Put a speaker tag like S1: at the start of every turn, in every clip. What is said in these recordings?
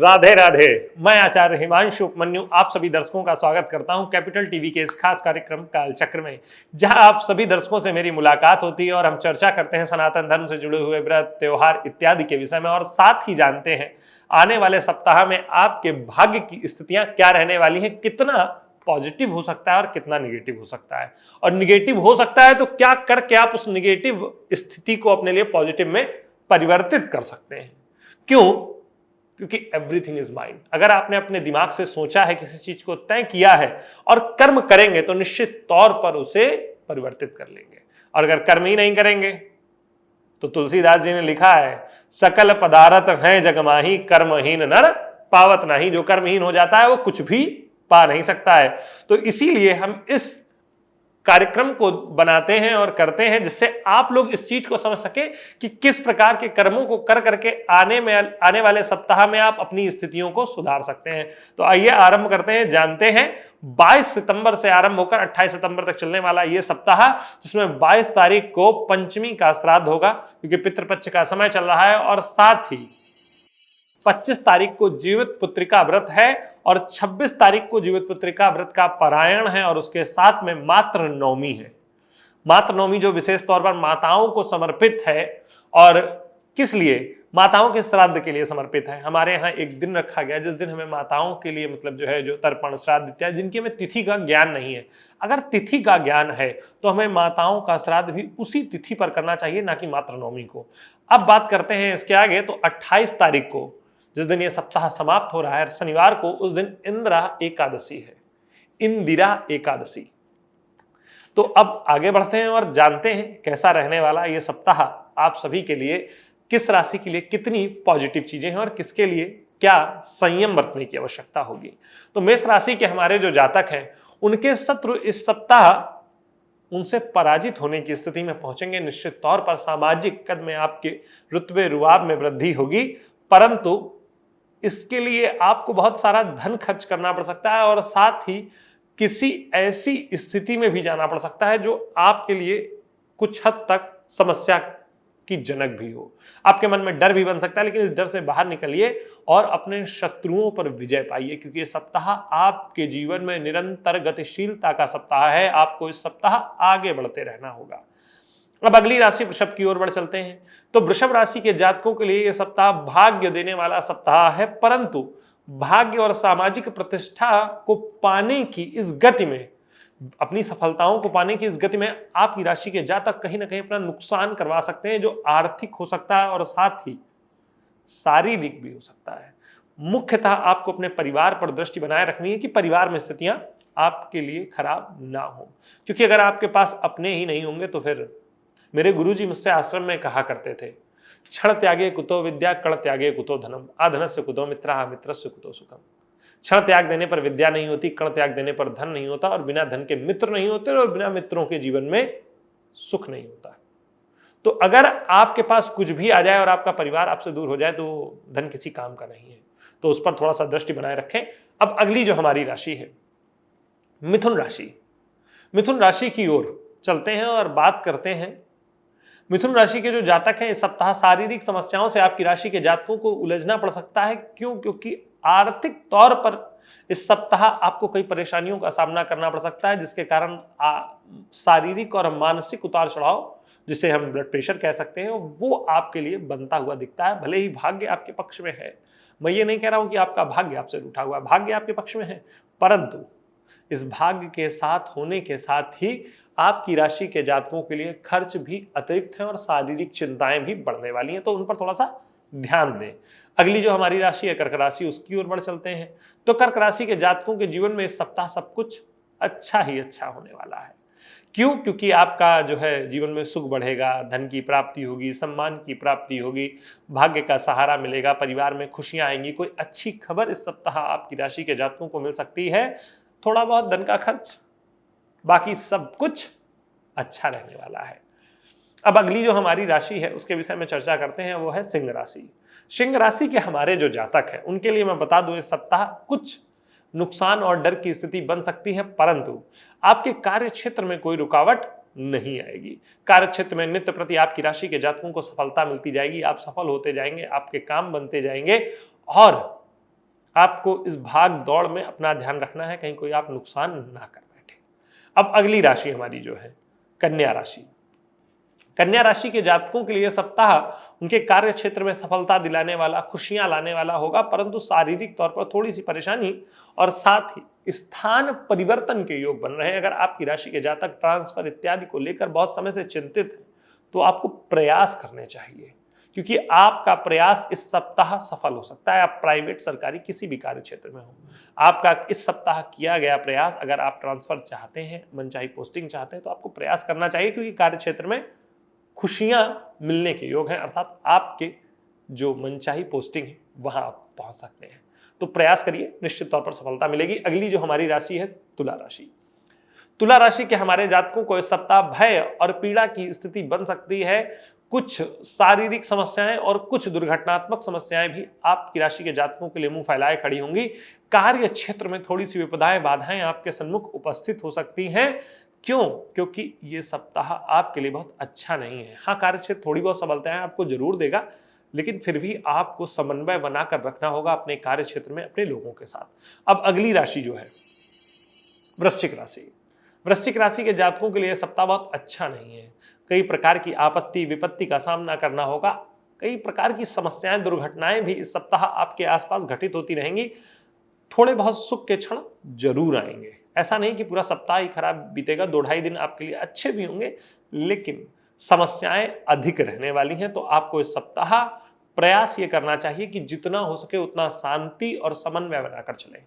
S1: राधे राधे। मैं आचार्य हिमांशु उपमन्यु आप सभी दर्शकों का स्वागत करता हूं कैपिटल टीवी के इस खास कार्यक्रम कालचक्र में, जहां आप सभी दर्शकों से मेरी मुलाकात होती है और हम चर्चा करते हैं सनातन धर्म से जुड़े हुए व्रत, त्योहार इत्यादि के विषय में, और साथ ही जानते हैं आने वाले सप्ताह में आपके भाग्य की स्थितियां क्या रहने वाली हैं, कितना पॉजिटिव हो सकता है और कितना निगेटिव हो सकता है, और निगेटिव हो सकता है तो क्या करके आप उस निगेटिव स्थिति को अपने लिए पॉजिटिव में परिवर्तित कर सकते हैं। क्यों? क्योंकि एवरीथिंग इज माइंड। अगर आपने अपने दिमाग से सोचा है, किसी चीज को तय किया है और कर्म करेंगे तो निश्चित तौर पर उसे परिवर्तित कर लेंगे, और अगर कर्म ही नहीं करेंगे तो तुलसीदास जी ने लिखा है, सकल पदारथ हैं जगमाही कर्महीन नर पावत नहीं। जो कर्महीन हो जाता है वो कुछ भी पा नहीं सकता है। तो इसीलिए हम इस कार्यक्रम को बनाते हैं और करते हैं जिससे आप लोग इस चीज को समझ सके कि किस प्रकार के कर्मों को कर करके आने वाले सप्ताह में आप अपनी स्थितियों को सुधार सकते हैं। तो आइए आरंभ करते हैं, जानते हैं 22 सितंबर से आरंभ होकर 28 सितंबर तक चलने वाला ये सप्ताह, जिसमें 22 तारीख को पंचमी का श्राद्ध होगा क्योंकि पितृपक्ष का समय चल रहा है, और साथ ही 25 तारीख को जीवित पुत्रिका व्रत है और 26 तारीख को जीवित पुत्रिका व्रत का पारायण है, और उसके साथ में मातृ नवमी है। मातृ नवमी जो विशेष तौर पर माताओं को समर्पित है, और किस लिए? माताओं के श्राद्ध के लिए समर्पित है। हमारे यहाँ एक दिन रखा गया जिस दिन हमें माताओं के लिए मतलब जो तर्पण श्राद्ध इत्यादि, जिनकी हमें तिथि का ज्ञान नहीं है। अगर तिथि का ज्ञान है तो हमें माताओं का श्राद्ध भी उसी तिथि पर करना चाहिए, ना कि मातृ नवमी को। अब बात करते हैं इसके आगे। तो 28 तारीख को जिस दिन ये सप्ताह समाप्त हो रहा है, शनिवार को, उस दिन इंदिरा एकादशी है, इंदिरा एकादशी। तो अब आगे बढ़ते हैं और जानते हैं कैसा रहने वाला ये सप्ताह आप सभी के लिए, किस राशि के लिए कितनी पॉजिटिव चीजें हैं और किसके लिए क्या संयम बरतने की आवश्यकता होगी। तो मेष राशि के हमारे जो जातक हैं, उनके शत्रु इस सप्ताह उनसे पराजित होने की स्थिति में पहुंचेंगे। निश्चित तौर पर सामाजिक कद में आपके रुतबे रुआब में वृद्धि होगी, परंतु इसके लिए आपको बहुत सारा धन खर्च करना पड़ सकता है, और साथ ही किसी ऐसी स्थिति में भी जाना पड़ सकता है जो आपके लिए कुछ हद तक समस्या की जनक भी हो। आपके मन में डर भी बन सकता है, लेकिन इस डर से बाहर निकलिए और अपने शत्रुओं पर विजय पाइए, क्योंकि ये सप्ताह आपके जीवन में निरंतर गतिशीलता का सप्ताह है। आपको इस सप्ताह आगे बढ़ते रहना होगा। अब अगली राशि वृषभ की ओर बढ़ चलते हैं। तो वृषभ राशि के जातकों के लिए यह सप्ताह भाग्य देने वाला सप्ताह है, परंतु भाग्य और सामाजिक प्रतिष्ठा को पाने की इस गति में, अपनी सफलताओं को पाने की इस गति में आपकी राशि के जातक कहीं ना कहीं अपना नुकसान करवा सकते हैं, जो आर्थिक हो सकता है और साथ ही शारीरिक भी हो सकता है। मुख्यतः आपको अपने परिवार पर दृष्टि बनाए रखनी है कि परिवार में स्थितियां आपके लिए खराब ना हो, क्योंकि अगर आपके पास अपने ही नहीं होंगे तो फिर, मेरे गुरुजी मुझसे आश्रम में कहा करते थे, क्षण त्यागे कुतो विद्या, कण त्यागे कुतो धनम, आधनस्य कुतो मित्रः, मित्रस्य कुतो सुखम। क्षण त्याग देने पर विद्या नहीं होती, कण त्याग देने पर धन नहीं होता, और बिना धन के मित्र नहीं होते, और बिना मित्रों के जीवन में सुख नहीं होता। तो अगर आपके पास कुछ भी आ जाए और आपका परिवार आपसे दूर हो जाए तो धन किसी काम का नहीं है। तो उस पर थोड़ा सा दृष्टि बनाए रखें। अब अगली जो हमारी राशि है, मिथुन राशि। मिथुन राशि की ओर चलते हैं और बात करते हैं। मिथुन राशि के जो जातक हैं, इस सप्ताह शारीरिक समस्याओं से आपकी राशि के जातकों को उलझना पड़ सकता है। क्यों? क्योंकि आर्थिक तौर पर इस सप्ताह आपको कई परेशानियों का सामना करना पड़ सकता है, जिसके कारण शारीरिक और मानसिक उतार चढ़ाव, जिसे हम ब्लड प्रेशर कह सकते हैं, वो आपके लिए बनता हुआ दिखता है। भले ही भाग्य आपके पक्ष में है, मैं ये नहीं कह रहा हूं कि आपका भाग्य आपसे रूठा हुआ है, भाग्य आपके पक्ष में है, परंतु इस भाग्य के साथ होने के साथ ही आपकी राशि के जातकों के लिए खर्च भी अतिरिक्त हैं और शारीरिक चिंताएं भी बढ़ने वाली हैं, तो उन पर थोड़ा सा ध्यान दें। अगली जो हमारी राशि है कर्क राशि, उसकी ओर बढ़ चलते हैं। तो कर्क राशि के जातकों के जीवन में इस सप्ताह सब कुछ अच्छा ही अच्छा होने वाला है। क्यों? क्योंकि आपका जीवन में सुख बढ़ेगा, धन की प्राप्ति होगी, सम्मान की प्राप्ति होगी, भाग्य का सहारा मिलेगा, परिवार में खुशियां आएंगी, कोई अच्छी खबर इस सप्ताह आपकी राशि के जातकों को मिल सकती है। थोड़ा बहुत धन का खर्च, बाकी सब कुछ अच्छा रहने वाला है। अब अगली जो हमारी राशि है उसके विषय में चर्चा करते हैं, वो है सिंह राशि। सिंह राशि के हमारे जो जातक हैं, उनके लिए मैं बता दूं, इस सप्ताह कुछ नुकसान और डर की स्थिति बन सकती है, परंतु आपके कार्य क्षेत्र में कोई रुकावट नहीं आएगी। कार्य क्षेत्र में नित्य प्रति आपकी राशि के जातकों को सफलता मिलती जाएगी, आप सफल होते जाएंगे, आपके काम बनते जाएंगे, और आपको इस भाग दौड़ में अपना ध्यान रखना है, कहीं कोई आप नुकसान ना कर बैठे। अब अगली राशि हमारी जो है कन्या राशि। कन्या राशि के जातकों के लिए सप्ताह उनके कार्य क्षेत्र में सफलता दिलाने वाला, खुशियां लाने वाला होगा, परंतु शारीरिक तौर पर थोड़ी सी परेशानी और साथ ही स्थान परिवर्तन के योग बन रहे हैं। अगर आपकी राशि के जातक ट्रांसफर इत्यादि को लेकर बहुत समय से चिंतित है तो आपको प्रयास करने चाहिए, क्योंकि आपका प्रयास इस सप्ताह सफल हो सकता है। आप प्राइवेट, सरकारी, किसी भी कार्य क्षेत्र में हो, आपका इस सप्ताह किया गया प्रयास, अगर आप ट्रांसफर चाहते हैं, मनचाही पोस्टिंग चाहते हैं, तो आपको प्रयास करना चाहिए, क्योंकि कार्य क्षेत्र में खुशियां मिलने के योग हैं, अर्थात आपके जो मनचाही पोस्टिंग है वहां आप पहुंच सकते हैं। तो प्रयास करिए, निश्चित तौर पर सफलता मिलेगी। अगली जो हमारी राशि है तुला राशि। तुला राशि के हमारे जातकों को इस सप्ताह भय और पीड़ा की स्थिति बन सकती है। कुछ शारीरिक समस्याएं और कुछ दुर्घटनात्मक समस्याएं भी आपकी राशि के जातकों के लिए मुंह फैलाए खड़ी होंगी। कार्य क्षेत्र में थोड़ी सी विपदाएं, बाधाएं आपके सन्मुख उपस्थित हो सकती हैं। क्यों? क्योंकि ये सप्ताह आपके लिए बहुत अच्छा नहीं है। हाँ, कार्य क्षेत्र थोड़ी बहुत सफलताएं आपको जरूर देगा, लेकिन फिर भी आपको समन्वय बनाकर रखना होगा अपने कार्य क्षेत्र में अपने लोगों के साथ। अब अगली राशि जो है वृश्चिक राशि। वृश्चिक राशि के जातकों के लिए सप्ताह बहुत अच्छा नहीं है। कई प्रकार की आपत्ति विपत्ति का सामना करना होगा। कई प्रकार की समस्याएं, दुर्घटनाएं भी इस सप्ताह आपके आसपास घटित होती रहेंगी। थोड़े बहुत सुख के क्षण जरूर आएंगे। ऐसा नहीं कि पूरा सप्ताह ही खराब बीतेगा, 2-2.5 दिन आपके लिए अच्छे भी होंगे, लेकिन समस्याएं अधिक रहने वाली हैं। तो आपको इस सप्ताह प्रयास ये करना चाहिए कि जितना हो सके उतना शांति और समन्वय बनाकर चलें।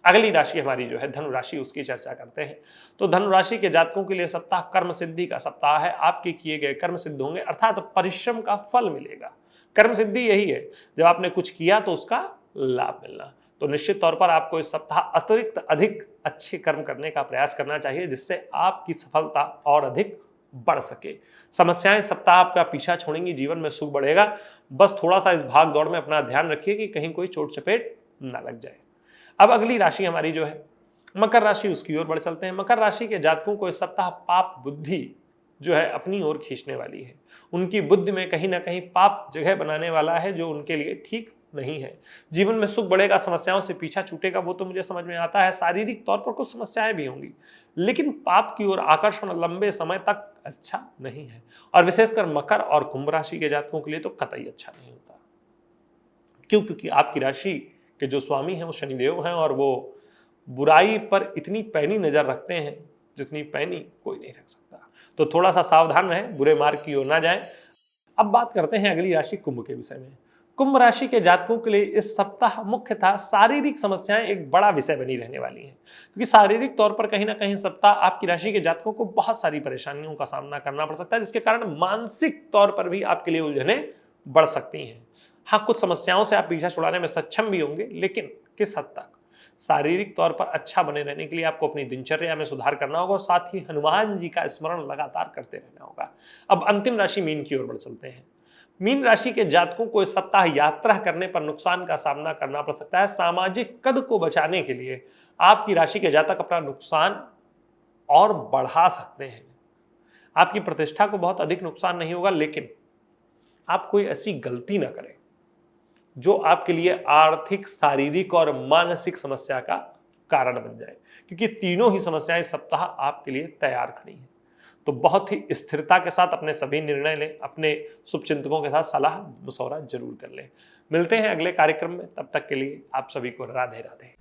S1: अगली राशि हमारी जो है धनु राशि, उसकी चर्चा करते हैं। तो धनु राशि के जातकों के लिए सप्ताह कर्म सिद्धि का सप्ताह है। आपके किए गए कर्म सिद्ध होंगे, अर्थात परिश्रम का फल मिलेगा। कर्म सिद्धि यही है, जब आपने कुछ किया तो उसका लाभ मिलना। तो निश्चित तौर पर आपको इस सप्ताह अतिरिक्त अधिक अच्छे कर्म करने का प्रयास करना चाहिए, जिससे आपकी सफलता और अधिक बढ़ सके। समस्याएं सप्ताह आपका पीछा छोड़ेंगी, जीवन में सुख बढ़ेगा। बस थोड़ा सा इस भाग दौड़ में अपना ध्यान रखिए कि कहीं कोई चोट चपेट ना लग जाए। अब अगली राशि हमारी जो है मकर राशि, उसकी ओर बढ़ चलते हैं। मकर राशि के जातकों को इस सप्ताह पाप बुद्धि जो है अपनी ओर खींचने वाली है। उनकी बुद्धि में कहीं ना कहीं पाप जगह बनाने वाला है, जो उनके लिए ठीक नहीं है। जीवन में सुख बढ़ेगा, समस्याओं से पीछा छूटेगा, वो तो मुझे समझ में आता है। शारीरिक तौर पर कुछ समस्याएं भी होंगी, लेकिन पाप की ओर आकर्षण लंबे समय तक अच्छा नहीं है। और विशेषकर मकर और कुंभ राशि के जातकों के लिए तो कतई अच्छा नहीं होता। क्यों? क्योंकि आपकी राशि के जो स्वामी हैं वो शनिदेव हैं, और वो बुराई पर इतनी पैनी नजर रखते हैं जितनी पैनी कोई नहीं रख सकता। तो थोड़ा सा सावधान रहें, बुरे मार्ग की ओर ना जाएं। अब बात करते हैं अगली राशि कुंभ के विषय में। कुंभ राशि के जातकों के लिए इस सप्ताह मुख्यतः शारीरिक समस्याएं एक बड़ा विषय बनी रहने वाली हैं, क्योंकि शारीरिक तौर पर कहीं ना कहीं सप्ताह आपकी राशि के जातकों को बहुत सारी परेशानियों का सामना करना पड़ सकता है, जिसके कारण मानसिक तौर पर भी आपके लिए उलझनें बढ़ सकती हैं। हाँ, कुछ समस्याओं से आप पीछा छुड़ाने में सक्षम भी होंगे, लेकिन किस हद तक? शारीरिक तौर पर अच्छा बने रहने के लिए आपको अपनी दिनचर्या में सुधार करना होगा, साथ ही हनुमान जी का स्मरण लगातार करते रहना होगा। अब अंतिम राशि मीन की ओर बढ़ चलते हैं। मीन राशि के जातकों को इस सप्ताह यात्रा करने पर नुकसान का सामना करना पड़ सकता है। सामाजिक कद को बचाने के लिए आपकी राशि के जातक अपना नुकसान और बढ़ा सकते हैं। आपकी प्रतिष्ठा को बहुत अधिक नुकसान नहीं होगा, लेकिन आप कोई ऐसी गलती ना करें जो आपके लिए आर्थिक, शारीरिक और मानसिक समस्या का कारण बन जाए, क्योंकि तीनों ही समस्याएं इस सप्ताह आपके लिए तैयार खड़ी हैं। तो बहुत ही स्थिरता के साथ अपने सभी निर्णय लें, अपने शुभचिंतकों के साथ सलाह मशवरा जरूर कर लें। मिलते हैं अगले कार्यक्रम में, तब तक के लिए आप सभी को राधे राधे।